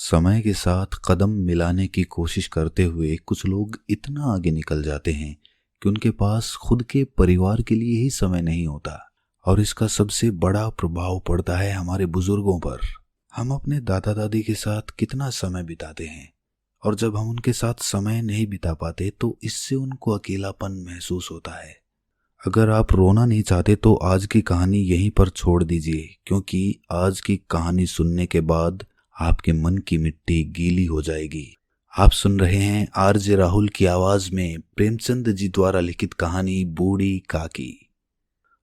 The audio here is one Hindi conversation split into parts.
समय के साथ कदम मिलाने की कोशिश करते हुए कुछ लोग इतना आगे निकल जाते हैं कि उनके पास खुद के परिवार के लिए ही समय नहीं होता। और इसका सबसे बड़ा प्रभाव पड़ता है हमारे बुजुर्गों पर। हम अपने दादा दादी के साथ कितना समय बिताते हैं, और जब हम उनके साथ समय नहीं बिता पाते तो इससे उनको अकेलापन महसूस होता है। अगर आप रोना नहीं चाहते तो आज की कहानी यहीं पर छोड़ दीजिए, क्योंकि आज की कहानी सुनने के बाद आपके मन की मिट्टी गीली हो जाएगी। आप सुन रहे हैं आरजे राहुल की आवाज में प्रेमचंद जी द्वारा लिखित कहानी बूढ़ी काकी।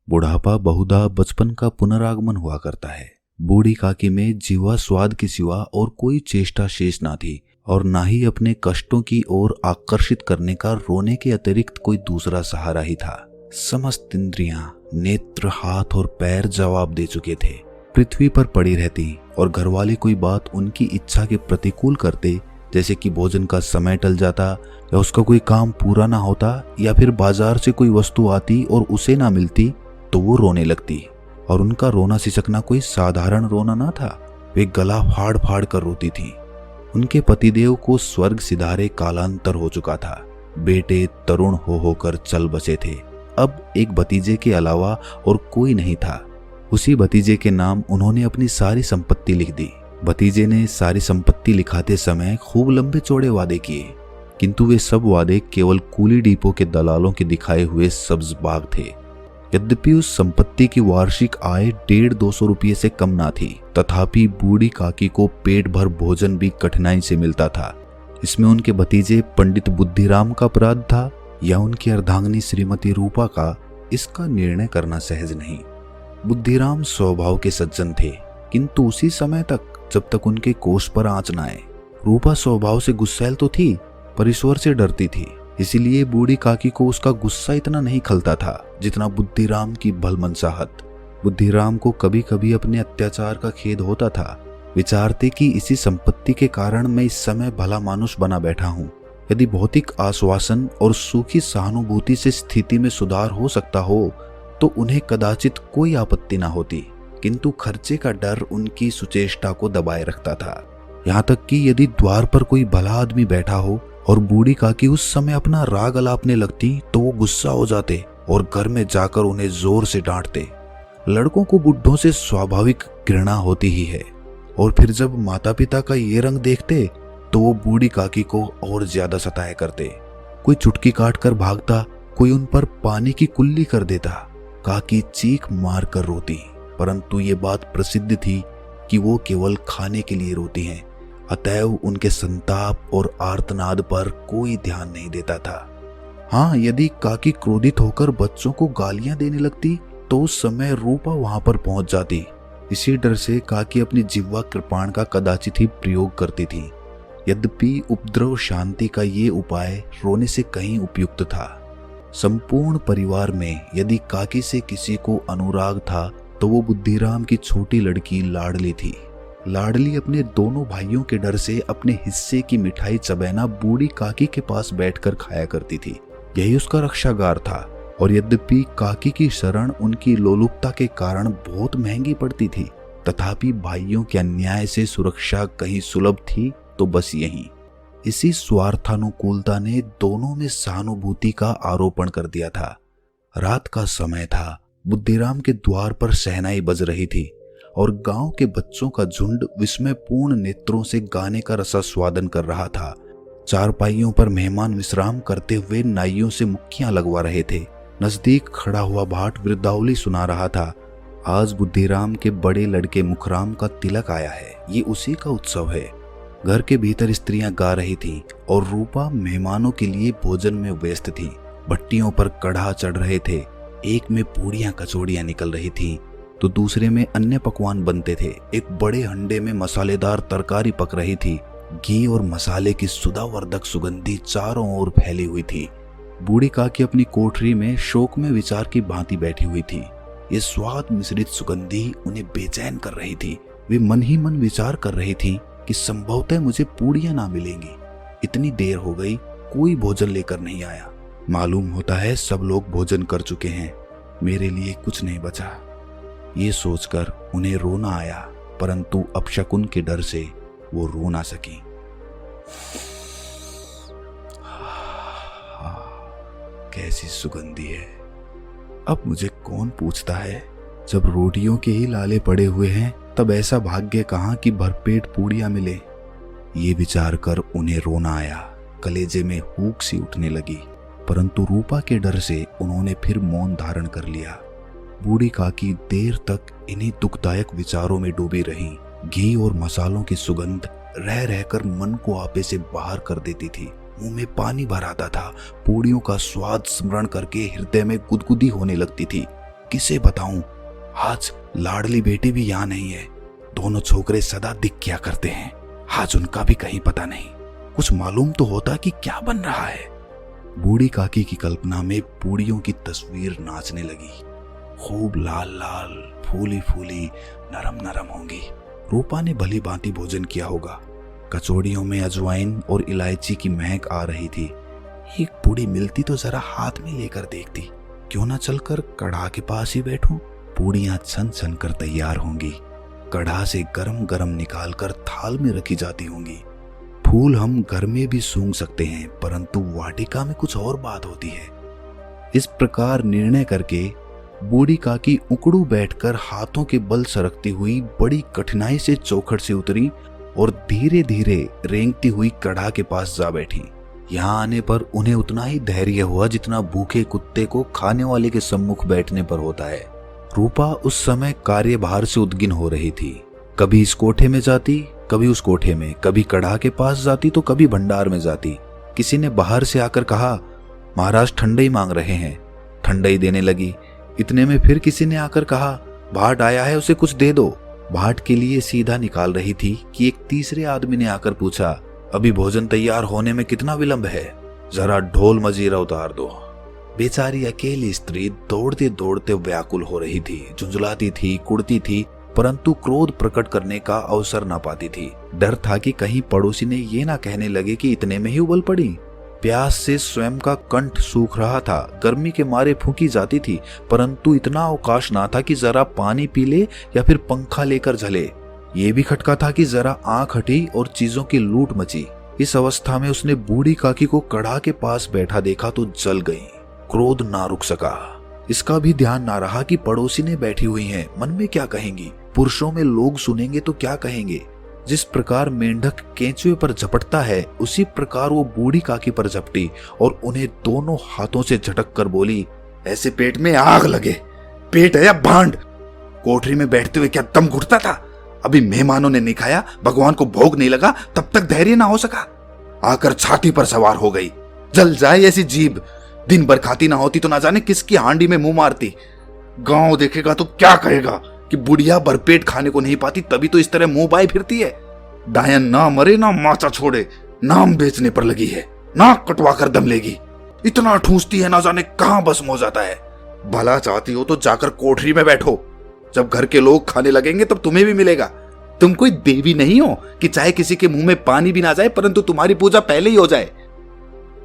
बुढ़ापा बहुधा बचपन का पुनरागमन हुआ करता है। बूढ़ी काकी में जीवा स्वाद के सिवा और कोई चेष्टा शेष ना थी, और ना ही अपने कष्टों की ओर आकर्षित करने का रोने के अतिरिक्त कोई दूसरा सहारा ही था। समस्त इंद्रियां, नेत्र, हाथ और पैर जवाब दे चुके थे। पृथ्वी पर पड़ी रहती और घरवाले कोई बात उनकी इच्छा के प्रतिकूल करते, जैसे कि भोजन का समय टल जाता, या उसका कोई काम पूरा ना होता, या फिर बाजार से कोई वस्तु आती और उसे ना मिलती, तो वो रोने लगती। और उनका रोना सिसकना कोई साधारण रोना ना था, वे गला फाड़ फाड़ कर रोती थी। उनके पतिदेव को स्वर्ग सिधारे कालांतर हो चुका था। बेटे तरुण हो होकर चल बसे थे। अब एक भतीजे के अलावा और कोई नहीं था। उसी भतीजे के नाम उन्होंने अपनी सारी संपत्ति लिख दी। भतीजे ने सारी संपत्ति लिखाते समय खूब लंबे चौड़े वादे किए, किंतु वे सब वादे केवल कूली डिपो के दलालों के दिखाए हुए सब्ज बाग थे। यद्यपि उस संपत्ति की वार्षिक आय 150-200 रुपये से कम ना थी, तथापि बूढ़ी काकी को पेट भर भोजन भी कठिनाई से मिलता था। इसमें उनके भतीजे पंडित बुद्धिराम का अपराध था या उनकी अर्धांगिनी श्रीमती रूपा का, इसका निर्णय करना सहज नहीं। बुद्धिराम स्वभाव के सज्जन थे, किंतु उसी समय तक जब तक उनके कोष पर आंच न आए। रूपा स्वभाव से गुस्सैल तो थी, पर ईश्वर से डरती थी, इसीलिए बूढ़ी काकी को उसका गुस्सा इतना नहीं खलता था जितना बुद्धिराम की भलमनसाहत। बुद्धिराम को कभी कभी अपने अत्याचार का खेद होता था। विचारते कि इसी संपत्ति के कारण मैं इस समय भला मानुष बना बैठा हूँ। यदि भौतिक आश्वासन और सूखी सहानुभूति से स्थिति में सुधार हो सकता हो तो उन्हें कदाचित कोई आपत्ति न होती, किंतु खर्चे का डर उनकी सुचेष्टा को दबाए रखता था। यहाँ तक कि यदि द्वार पर कोई भला आदमी बैठा हो और बूढ़ी काकी उस समय अपना राग अलापने लगती तो वो गुस्सा हो जाते और घर में जाकर उन्हें जोर से डांटते। लड़कों को बुढ़ों से स्वाभाविक घृणा होती ही है, और फिर जब माता पिता का ये रंग देखते तो वो बूढ़ी काकी को और ज्यादा सताया करते। कोई चुटकी काट कर भागता, कोई उन पर पानी की कुल्ली कर देता। काकी चीख मार कर रोती, परंतु ये बात प्रसिद्ध थी कि वो केवल खाने के लिए रोती हैं, अतएव उनके संताप और आर्तनाद पर कोई ध्यान नहीं देता था। हाँ, यदि काकी क्रोधित होकर बच्चों को गालियां देने लगती तो उस समय रूपा वहां पर पहुंच जाती। इसी डर से काकी अपनी जिह्वा कृपाण का कदाचित ही प्रयोग करती थी। यद्यपि उपद्रव शांति का ये उपाय रोने से कहीं उपयुक्त था। संपूर्ण परिवार में यदि काकी से किसी को अनुराग था तो वो बुद्धिराम की छोटी लड़की लाडली थी। लाडली अपने दोनों भाइयों के डर से अपने हिस्से की मिठाई चबैना बूढ़ी काकी के पास बैठकर खाया करती थी। यही उसका रक्षागार था। और यद्यपि काकी की शरण उनकी लोलुपता के कारण बहुत महंगी पड़ती थी, तथापि भाइयों के अन्याय से सुरक्षा कहीं सुलभ थी तो बस यही। इसी स्वार्थानुकूलता ने दोनों में सहानुभूति का आरोपण कर दिया था। रात का समय था। बुद्धिराम के द्वार पर शहनाई बज रही थी और गांव के बच्चों का झुंड विस्मयपूर्ण नेत्रों से गाने का रसास्वादन कर रहा था। चारपाइयों पर मेहमान विश्राम करते हुए नाइयों से मुक्कियां लगवा रहे थे। नजदीक खड़ा हुआ भाट वृद्धावली सुना रहा था। आज बुद्धिराम के बड़े लड़के मुखराम का तिलक आया है, ये उसी का उत्सव है। घर के भीतर स्त्रियां गा रही थीं और रूपा मेहमानों के लिए भोजन में व्यस्त थी। भट्टियों पर कढ़ा चढ़ रहे थे। एक में पूड़ियां कचौड़ियां निकल रही थीं तो दूसरे में अन्य पकवान बनते थे। एक बड़े हंडे में मसालेदार तरकारी पक रही थी। घी और मसाले की सुधावर्धक सुगंधी चारों ओर फैली हुई थी। बूढ़ी काकी अपनी कोठरी में शोक में विचार की भांति बैठी हुई थी। ये स्वाद मिश्रित सुगंधी उन्हें बेचैन कर रही थी। वे मन ही मन विचार कर रही थी कि संभवतः मुझे पूड़ियां ना मिलेंगी। इतनी देर हो गई, कोई भोजन लेकर नहीं आया। मालूम होता है सब लोग भोजन कर चुके हैं, मेरे लिए कुछ नहीं बचा। ये सोचकर उन्हें रोना आया, परंतु अपशकुन के डर से वो रो ना सकी। कैसी सुगंधी है। अब मुझे कौन पूछता है, जब रोटियों के ही लाले पड़े हुए हैं तब ऐसा भाग्य कहाँ कि भरपेट पूड़ियां मिले। ये विचार कर उन्हें रोना आया, कलेजे में हुक सी उठने लगी, परंतु रूपा के डर से उन्होंने फिर मौन धारण कर लिया। बूढ़ी काकी देर तक इन्हीं दुखदायक विचारों में डूबी रही। घी और मसालों की सुगंध रह रहकर मन को आपे से बाहर कर देती थी। मुंह में पानी भर आता था। पूड़ियों का स्वाद स्मरण करके हृदय में गुदगुदी होने लगती थी। किसे बताऊं, आज लाडली बेटी भी यहाँ नहीं है। दोनों छोकरे सदा दिख क्या करते हैं, आज उनका भी कहीं पता नहीं। कुछ मालूम तो होता कि क्या बन रहा है। बूढ़ी काकी की कल्पना में पूड़ियों की तस्वीर नाचने लगी। खूब लाल लाल, फूली फूली, नरम नरम होंगी। रूपा ने भली भांति भोजन किया होगा। कचौड़ियों में अजवाइन और इलायची की महक आ रही थी। एक पूड़ी मिलती तो जरा हाथ में लेकर देखती। क्यों ना चलकर कढ़ा के पास ही बैठूं। पूड़ियां छन छन कर तैयार होंगी। कढ़ा से गरम गरम निकाल कर थाल में रखी जाती होंगी। फूल हम घर में भी सूंघ सकते हैं, परंतु वाटिका में कुछ और बात होती है। इस प्रकार निर्णय करके बूढ़ी काकी उकड़ू बैठकर हाथों के बल सरकती हुई बड़ी कठिनाई से चौखट से उतरी और धीरे धीरे रेंगती हुई कढ़ा के पास जा बैठी। यहाँ आने पर उन्हें उतना ही धैर्य हुआ जितना भूखे कुत्ते को खाने वाले के सम्मुख बैठने पर होता है। रूपा उस समय कार्यभार से उद्गिन हो रही थी। कभी इस कोठे में जाती, कभी उस कोठे में, कभी कढ़ा के पास जाती तो कभी भंडार में जाती। किसी ने बाहर से आकर कहा, महाराज ठंडई मांग रहे हैं। ठंडई देने लगी। इतने में फिर किसी ने आकर कहा, भाट आया है, उसे कुछ दे दो। भाट के लिए सीधा निकाल रही थी कि एक तीसरे आदमी ने आकर पूछा, अभी भोजन तैयार होने में कितना विलंब है, जरा ढोल मजीरा उतार दो। बेचारी अकेली स्त्री दौड़ते दौड़ते व्याकुल हो रही थी, झुंझलाती थी, कुड़ती थी, परंतु क्रोध प्रकट करने का अवसर ना पाती थी। डर था कि कहीं पड़ोसी ने ये ना कहने लगे कि इतने में ही उबल पड़ी। प्यास से स्वयं का कंठ सूख रहा था, गर्मी के मारे फूंकी जाती थी, परंतु इतना अवकाश ना था कि जरा पानी पी ले या फिर पंखा लेकर झले। ये भी खटका था कि जरा आंख हटी और चीजों की लूट मची। इस अवस्था में उसने बूढ़ी काकी को कढ़ा के पास बैठा देखा तो जल गई। क्रोध ना रुक सका। इसका भी ध्यान ना रहा कि पड़ोसी ने बैठी हुई हैं, मन में क्या कहेंगी, पुरुषों में लोग सुनेंगे तो क्या कहेंगे। जिस प्रकार मेंढक केंचुए पर झपटता है, उसी प्रकार वो बूढ़ी काकी पर झपटी और उन्हें दोनों हाथों से झटक कर बोली, ऐसे पेट में आग लगे, पेट है या भांड। कोठरी में बैठते हुए क्या दम घुटता था। अभी मेहमानों ने नहीं खाया, भगवान को भोग नहीं लगा, तब तक धैर्य ना हो सका। आकर छाती पर सवार हो गई। जल जाए ऐसी जीभ, दिन भर खाती ना होती तो ना जाने किसकी हांडी में मुंह मारती। गांव देखेगा तो क्या कहेगा कि बुढ़िया भरपेट खाने को नहीं पाती, तभी तो इस तरह मुंह बाए फिरती है। डायन ना मरे ना माचा छोड़े, नाम बेचने पर लगी है, नाक कटवा कर दम लेगी। इतना ठूसती है, ना जाने कहां बस हो जाता है। भला चाहती हो तो जाकर कोठरी में बैठो, जब घर के लोग खाने लगेंगे तब तुम्हें भी मिलेगा। तुम कोई देवी नहीं हो कि चाहे किसी के मुंह में पानी भी ना जाए परंतु तुम्हारी पूजा पहले ही हो जाए।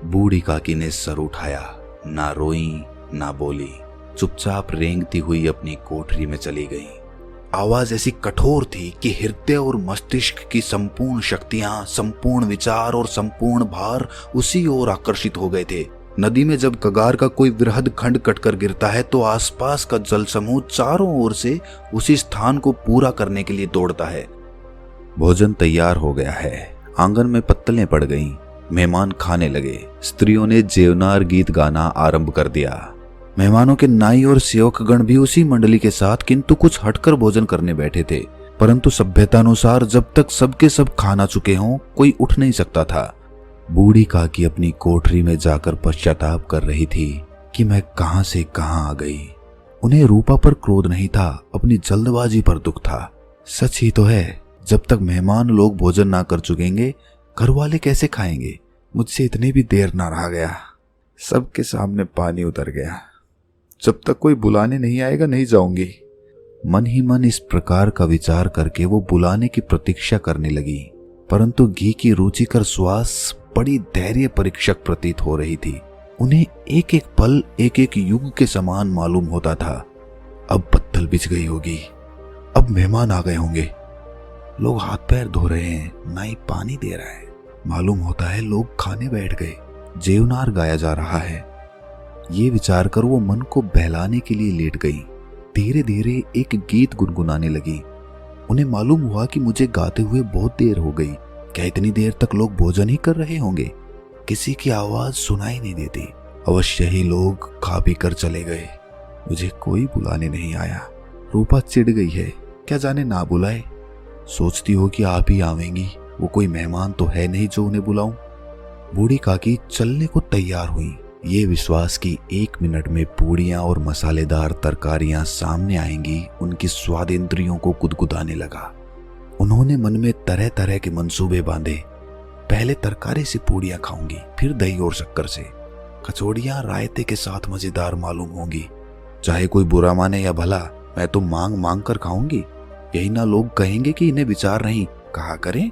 बूढ़ी काकी ने सर उठाया, ना रोई ना बोली, चुपचाप रेंगती हुई अपनी कोठरी में चली गई। आवाज ऐसी कठोर थी कि हृदय और मस्तिष्क की संपूर्ण शक्तियां, संपूर्ण विचार और संपूर्ण भार उसी ओर आकर्षित हो गए थे। नदी में जब कगार का कोई वृहद खंड कटकर गिरता है तो आसपास का जल समूह चारों ओर से उसी स्थान को पूरा करने के लिए दौड़ता है। भोजन तैयार हो गया है। आंगन में पत्तलें पड़ गईं। मेहमान खाने लगे। स्त्रियों ने जेवनार गीत गाना आरंभ कर दिया। मेहमानों के नाई और सेवकगण भी उसी मंडली के साथ किंतु कुछ हटकर भोजन करने बैठे थे, परंतु सभ्यतानुसार जब तक सबके सब खाना चुके हों कोई उठ नहीं सकता था। बूढ़ी काकी अपनी कोठरी में जाकर पश्चाताप कर रही थी कि मैं कहां से कहां आ गई। उन्हें रूपा पर क्रोध नहीं था, अपनी जल्दबाजी पर दुख था। सच ही तो है, जब तक मेहमान लोग भोजन ना कर चुकेंगे घर वाले कैसे खाएंगे। मुझसे इतनी भी देर ना रहा गया। सबके सामने पानी उतर गया। जब तक कोई बुलाने नहीं आएगा नहीं जाऊंगी। मन ही मन इस प्रकार का विचार करके वो बुलाने की प्रतीक्षा करने लगी, परंतु घी की रुचिकर श्वास बड़ी धैर्य परीक्षक प्रतीत हो रही थी। उन्हें एक एक पल एक एक युग के समान मालूम होता था। अब पत्तल बिछ गई होगी, अब मेहमान आ गए होंगे। लोग हाथ पैर धो रहे हैं, नाई पानी दे रहा है। मालूम होता है लोग खाने बैठ गए, जेवनार गाया जा रहा है। ये विचार कर वो मन को बहलाने के लिए लेट गई। धीरे धीरे एक गीत गुनगुनाने लगी। उन्हें मालूम हुआ कि मुझे गाते हुए बहुत देर हो गई। क्या इतनी देर तक लोग भोजन ही कर रहे होंगे? किसी की आवाज सुनाई नहीं देती। अवश्य ही लोग खा पी कर चले गए। मुझे कोई बुलाने नहीं आया। रूपा चिढ़ गई है, क्या जाने ना बुलाए। सोचती हो कि आप ही आवेंगी, वो कोई मेहमान तो है नहीं जो उन्हें बुलाऊं। बूढ़ी काकी चलने को तैयार हुई, ये विश्वास कि 1 मिनट में पूड़ियां और मसालेदार तरकारियां सामने आएंगी उनकी स्वादेंद्रियों को गुदगुदाने लगा। उन्होंने मन में तरह तरह के मंसूबे बांधे। पहले तरकारी से पूड़ियां खाऊंगी, फिर दही और शक्कर से। कचौड़ियां रायते के साथ मजेदार मालूम होंगी। चाहे कोई बुरा माने या भला, मैं तो मांग मांग कर खाऊंगी। यही ना लोग कहेंगे कि इन्हें विचार नहीं, कहा करें।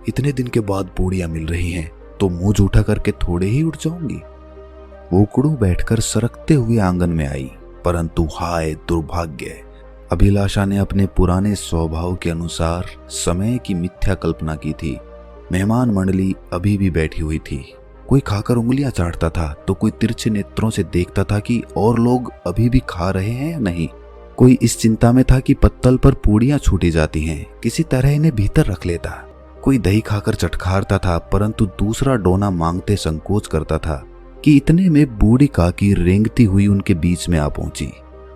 इतने दिन के बाद पूड़ियां मिल रही हैं तो मुंह जूठा करके थोड़े ही उठ जाऊंगी। ओकड़ू बैठकर सरकते हुए आंगन में आई, परंतु हाय दुर्भाग्य, अभिलाषा ने अपने पुराने स्वभाव के अनुसार समय की मिथ्या कल्पना की थी। मेहमान मंडली अभी भी बैठी हुई थी। कोई खाकर उंगलियां चाटता था तो कोई तिरछे नेत्रों से देखता था कि और लोग अभी भी खा रहे हैं या नहीं। कोई इस चिंता में था कि पत्तल पर पूड़ियां छूटी जाती हैं, किसी तरह इन्हें भीतर रख लेता। कोई दही खाकर चटखारता था, परंतु दूसरा डोना मांगते संकोच करता था कि इतने में बूढ़ी काकी रेंगती हुई उनके बीच में आ पहुंची।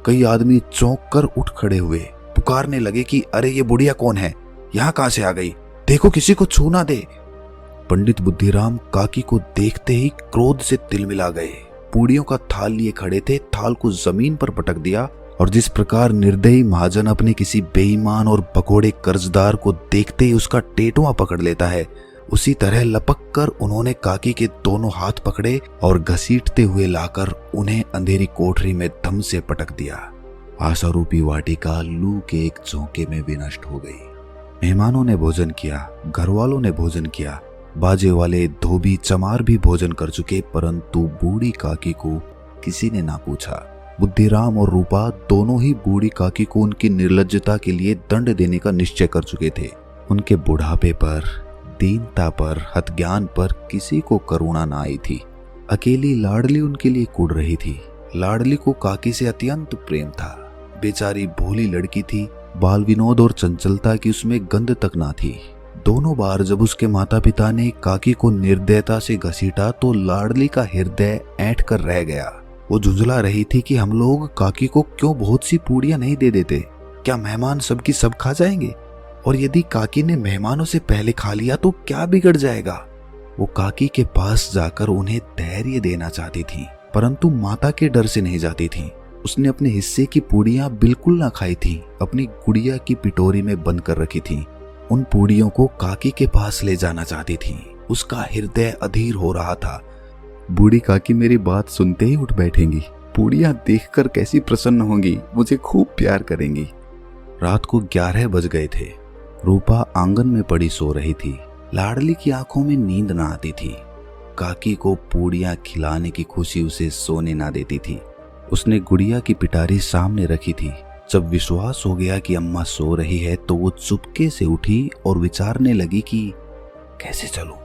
कई आदमी चौंक कर उठ खड़े हुए, पुकारने लगे कि अरे ये बुढ़िया कौन है, यहाँ कहां से आ गई, देखो किसी को छू ना दे। पंडित बुद्धिराम काकी को देखते ही क्रोध से तिलमिला गए। पूड़ियों का थाल लिए खड़े थे, थाल को जमीन पर पटक दिया और जिस प्रकार निर्दयी महाजन अपने किसी बेईमान और भगोड़े कर्जदार को देखते ही उसका टेटुआ पकड़ लेता है, उसी तरह लपक कर उन्होंने काकी के दोनों हाथ पकड़े और घसीटते हुए लाकर उन्हें अंधेरी कोठरी में दम से पटक दिया। आशारूपी वाटिका लू के एक झोंके में विनष्ट हो गई। मेहमानों ने भोजन किया, घर वालों ने भोजन किया, बाजे वाले धोबी चमार भी भोजन कर चुके, परंतु बूढ़ी काकी को किसी ने ना पूछा। बुद्धिराम और रूपा दोनों ही बूढ़ी काकी को उनकी निर्लज्जता के लिए दंड देने का निश्चय कर चुके थे। उनके बुढ़ापे पर, दीनता पर, हतज्ञान पर किसी को करुणा न आई थी। अकेली लाडली उनके लिए कुढ़ रही थी। लाडली को काकी से अत्यंत प्रेम था। बेचारी भोली लड़की थी, बाल विनोद और चंचलता की उसमें गंध तक ना थी। दोनों बार जब उसके माता पिता ने काकी को निर्दयता से घसीटा तो लाडली का हृदय ऐंठ कर रह गया। वो झुंझला रही थी कि हम लोग काकी को क्यों बहुत सी पूड़ियां नहीं दे देते, क्या मेहमान सबकी सब खा जाएंगे? और यदि काकी ने मेहमानों से पहले खा लिया तो क्या बिगड़ जाएगा? वो काकी के पास जाकर उन्हें धैर्य देना चाहती थी, परंतु माता के डर से नहीं जाती थी। उसने अपने हिस्से की पूड़ियां बिल्कुल ना खाई थी, अपनी गुड़िया की पिटोरी में बंद कर रखी थी। उन पूड़ियों को काकी के पास ले जाना चाहती थी। उसका हृदय अधीर हो रहा था। बूढ़ी काकी मेरी बात सुनते ही उठ बैठेंगी, पूड़ियां देखकर कैसी प्रसन्न होंगी, मुझे खूब प्यार करेंगी। रात को 11 बज गए थे। रूपा आंगन में पड़ी सो रही थी। लाडली की आंखों में नींद न आती थी। काकी को पूड़ियां खिलाने की खुशी उसे सोने ना देती थी। उसने गुड़िया की पिटारी सामने रखी थी। जब विश्वास हो गया कि अम्मा सो रही है तो वो चुपके से उठी और विचारने लगी कि कैसे चलूं।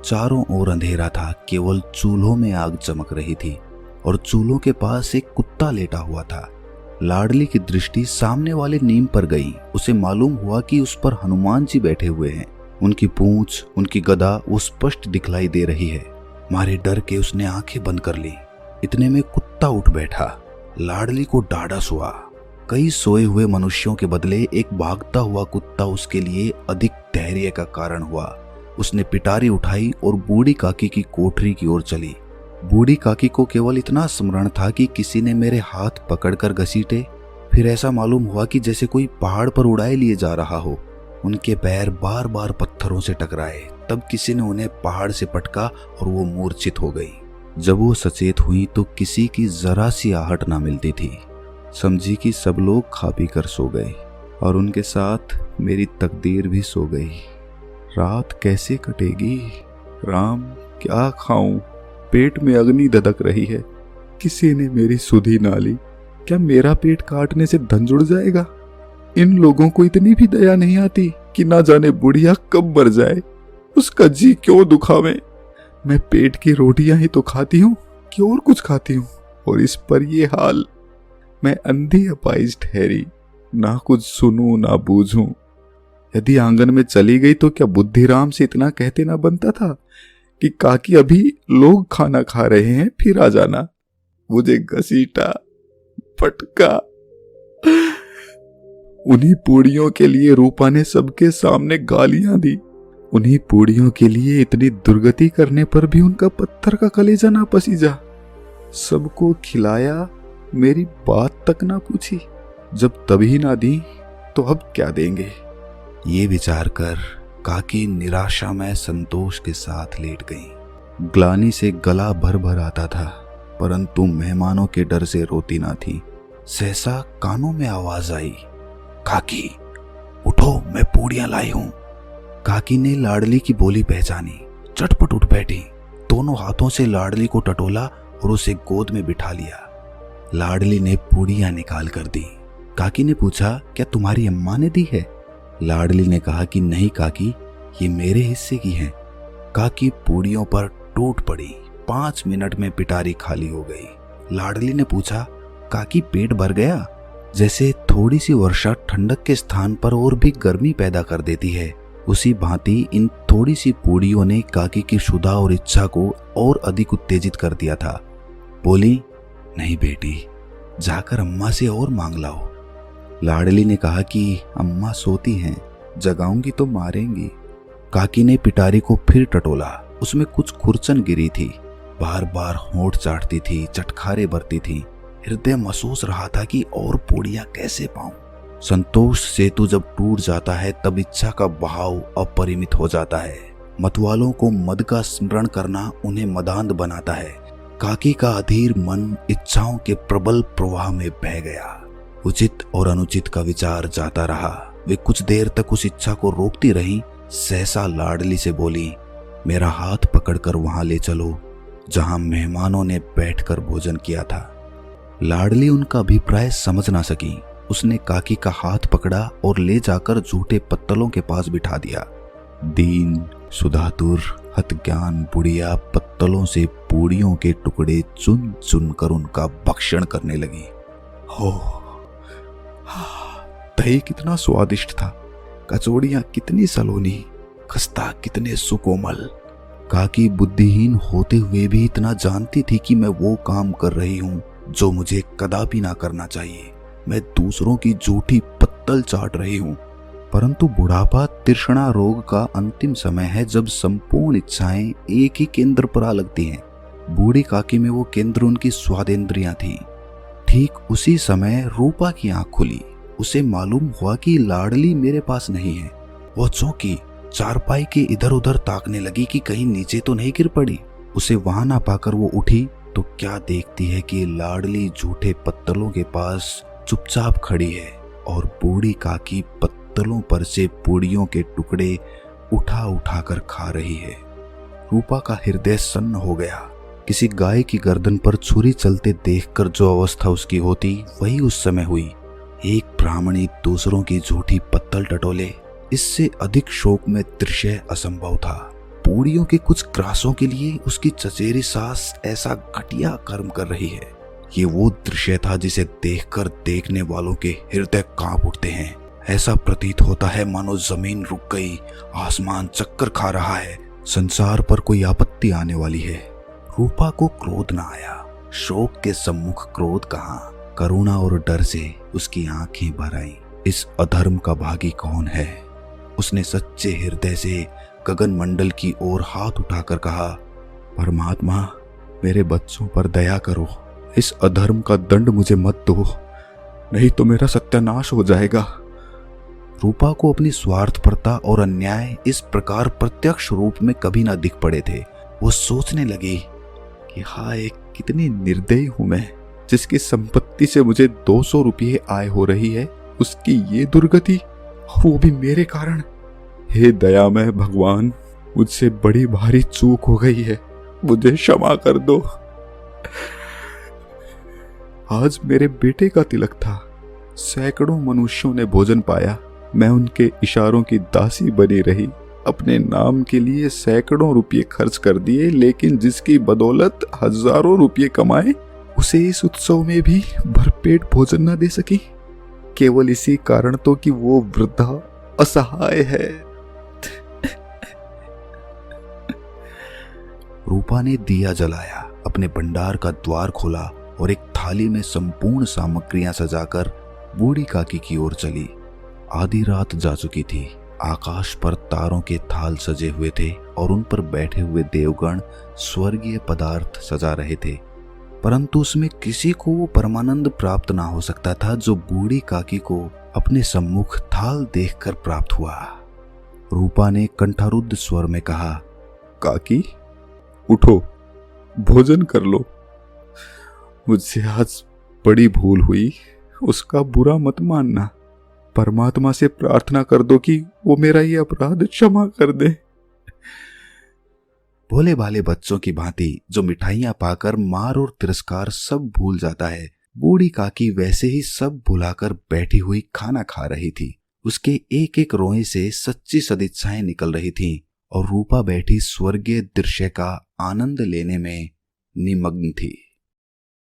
चारों ओर अंधेरा था, केवल चूल्हों में आग चमक रही थी और चूल्हों के पास एक कुत्ता लेटा हुआ था। लाडली की दृष्टि सामने वाले नीम पर गई। उसे मालूम हुआ कि उस पर हनुमान जी बैठे हुए हैं। उनकी पूंछ, उनकी गदा वो स्पष्ट दिखलाई दे रही है। मारे डर के उसने आंखें बंद कर ली। इतने में कुत्ता उठ बैठा। लाडली को ढाढ़स हुआ। कई सोए हुए मनुष्यों के बदले एक भागता हुआ कुत्ता उसके लिए अधिक धैर्य का कारण हुआ। उसने पिटारी उठाई और बूढ़ी काकी की कोठरी की ओर चली। बूढ़ी काकी को केवल इतना स्मरण था कि किसी ने मेरे हाथ पकड़कर घसीटे। फिर ऐसा मालूम हुआ कि जैसे कोई पहाड़ पर उड़ाए लिए जा रहा हो। उनके पैर बार बार पत्थरों से टकराए। तब किसी ने उन्हें पहाड़ से पटका और वो मूर्छित हो गई। जब वो सचेत हुई तो किसी की जरा सी आहट ना मिलती थी। समझी कि सब लोग खा पी कर सो गए और उनके साथ मेरी तकदीर भी सो गई। रात कैसे कटेगी? राम, क्या खाऊं? पेट में अग्नि ददक रही है। किसी ने मेरी सुधि ना ली। क्या मेरा पेट काटने से धन जुड़ जाएगा? इन लोगों को इतनी भी दया नहीं आती कि ना जाने बुढ़िया कब मर जाए, उसका जी क्यों दुखावे। मैं पेट की रोटियां ही तो खाती हूँ कि और कुछ खाती हूँ, और इस पर ये हाल। मैं अंधी अपाइज ठहरी, ना कुछ सुनूं ना बूझूं। यदि आंगन में चली गई तो क्या बुद्धिराम से इतना कहते ना बनता था कि काकी अभी लोग खाना खा रहे हैं, फिर आ जाना। मुझे घसीटा, पटका। उन्हीं पूड़ियों के लिए रूपा ने सबके सामने गालियां दी। उन्हीं पूड़ियों के लिए इतनी दुर्गति करने पर भी उनका पत्थर का कलेजा ना पसीजा। सबको खिलाया, मेरी बात तक ना पूछी। जब तभी ना दी तो अब क्या देंगे। ये विचार कर काकी निराशा में संतोष के साथ लेट गई। ग्लानि से गला भर भर आता था, परंतु मेहमानों के डर से रोती ना थी। सहसा कानों में आवाज आई, काकी उठो, मैं पूड़ियां लाई हूं। काकी ने लाडली की बोली पहचानी, चटपट उठ बैठी, दोनों हाथों से लाडली को टटोला और उसे गोद में बिठा लिया। लाडली ने पूड़ियां निकाल कर दी। काकी ने पूछा, क्या तुम्हारी अम्मा ने दी है? लाडली ने कहा कि नहीं काकी, ये मेरे हिस्से की हैं। काकी पूड़ियों पर टूट पड़ी। 5 मिनट में पिटारी खाली हो गई। लाडली ने पूछा, काकी पेट भर गया? जैसे थोड़ी सी वर्षा ठंडक के स्थान पर और भी गर्मी पैदा कर देती है, उसी भांति इन थोड़ी सी पूड़ियों ने काकी की क्षुधा और इच्छा को और अधिक उत्तेजित कर दिया था। बोली, नहीं बेटी, जाकर अम्मा से और मांग लाओ। लाडली ने कहा कि अम्मा सोती हैं, जगाऊंगी तो मारेंगी। काकी ने पिटारी को फिर टटोला, उसमें कुछ खुरचन गिरी थी। बार बार होंठ चाटती थी, चटखारे भरती थी। हृदय महसूस रहा था कि और पूड़ियां कैसे पाऊं। संतोष सेतु जब टूट जाता है तब इच्छा का बहाव अपरिमित हो जाता है। मतवालों को मद का स्मरण करना उन्हें मदांध बनाता है। काकी का अधीर मन इच्छाओं के प्रबल प्रवाह में बह गया। उचित और अनुचित का विचार जाता रहा। वे कुछ देर तक उस इच्छा को रोकती रहीं। सहसा लाडली से बोली, मेरा हाथ पकड़कर वहां ले चलो जहां मेहमानों ने बैठकर भोजन किया था। लाडली उनका अभिप्राय समझ ना सकी। उसने काकी का हाथ पकड़ा और ले जाकर झूठे पत्तलों के पास बिठा दिया। दीन, सुधातुर, हतज्ञान बुढ़िया पत्तलों से पूड़ियों के टुकड़े चुन चुन कर उनका भक्षण करने लगी। हो, दही कितना स्वादिष्ट था, कचौड़ियां कितनी सलोनी, खस्ता कितने सुकोमल। काकी बुद्धिहीन होते हुए भी इतना जानती थी कि मैं वो काम कर रही हूँ जो मुझे कदापि ना करना चाहिए। मैं दूसरों की झूठी पत्तल चाट रही हूँ। परंतु बुढ़ापा तृष्णा रोग का अंतिम समय है, जब संपूर्ण इच्छाएं एक ही केंद्र पर आ लगती हैं। बूढ़ी काकी में वो केंद्र उनकी स्वादेंद्रियां थी। ठीक उसी समय रूपा की आंख खुली। उसे मालूम हुआ कि लाडली मेरे पास नहीं है। वो चौंकी, चारपाई के इधर उधर ताकने लगी कि कहीं नीचे तो नहीं गिर पड़ी। उसे वहां ना पाकर वो उठी तो क्या देखती है कि लाडली झूठे पत्तलों के पास चुपचाप खड़ी है और बूढ़ी काकी पत्तलों पर से पूड़ियों के टुकड़े उठा उठा कर खा रही है। रूपा का हृदय सन्न हो गया। किसी गाय की गर्दन पर छुरी चलते देखकर जो अवस्था उसकी होती वही उस समय हुई। एक ब्राह्मणी दूसरों की झूठी पत्तल टटोले, इससे अधिक शोक में दृश्य असंभव था। पूड़ियों के कुछ ग्रासों के लिए उसकी चचेरी सास ऐसा घटिया कर्म कर रही है। ये वो दृश्य था जिसे देखकर देखने वालों के हृदय कांप उठते हैं। ऐसा प्रतीत होता है मानो जमीन रुक गई, आसमान चक्कर खा रहा है, संसार पर कोई आपत्ति आने वाली है। रूपा को क्रोध न आया। शोक के सम्मुख क्रोध कहाँ, करुणा और डर से उसकी आंखें भर आईं। इस अधर्म का भागी कौन है? उसने सच्चे हृदय से गगन मंडल की ओर हाथ उठाकर कहा, परमात्मा मेरे बच्चों पर दया करो, इस अधर्म का दंड मुझे मत दो, नहीं तो मेरा सत्यानाश हो जाएगा। रूपा को अपनी स्वार्थपरता और अन्याय इस प्रकार प्रत्यक्ष रूप में कभी ना दिख पड़े थे। वो सोचने लगी कि हाय कितनी निर्दयी हूं मैं, जिसकी संपत्ति से मुझे 200 रुपये आय हो रही है, उसकी ये दुर्गति, और वो भी मेरे कारण। हे दयामय भगवान, मुझसे बड़ी भारी चूक हो गई है, मुझे क्षमा कर दो। आज मेरे बेटे का तिलक था। सैकड़ों मनुष्यों ने भोजन पाया, मैं उनके इशारों की दासी बनी रही, अपने नाम के लिए सैकड़ों रुपये खर्च कर दिए, लेकिन जिसकी बदौलत हजारों रुपये कमाए उसे इस उत्सव में भी भरपेट भोजन न दे सकी, केवल इसी कारण तो कि वो वृद्धा असहाय है। रूपा ने दिया जलाया, अपने भंडार का द्वार खोला और एक थाली में संपूर्ण सामग्रियां सजाकर बूढ़ी काकी की ओर चली। आधी रात जा चुकी थी। आकाश पर तारों के थाल सजे हुए थे और उन पर बैठे हुए देवगण स्वर्गीय पदार्थ सजा रहे थे, परंतु उसमें किसी को वो परमानंद प्राप्त ना हो सकता था जो बूढ़ी काकी को अपने सम्मुख थाल देखकर प्राप्त हुआ। रूपा ने कंठारुद्ध स्वर में कहा, काकी उठो, भोजन कर लो। मुझसे आज बड़ी भूल हुई, उसका बुरा मत मानना। परमात्मा से प्रार्थना कर दो कि वो मेरा ये अपराध क्षमा कर दे। भोले भाले बच्चों की भांति जो मिठाइयां पाकर मार और तिरस्कार सब भूल जाता है, बूढ़ी काकी वैसे ही सब भुलाकर बैठी हुई खाना खा रही थी। उसके एक एक रोए से सच्ची सदिच्छाएं निकल रही थीं और रूपा बैठी स्वर्गीय दृश्य का आनंद लेने में निमग्न थी।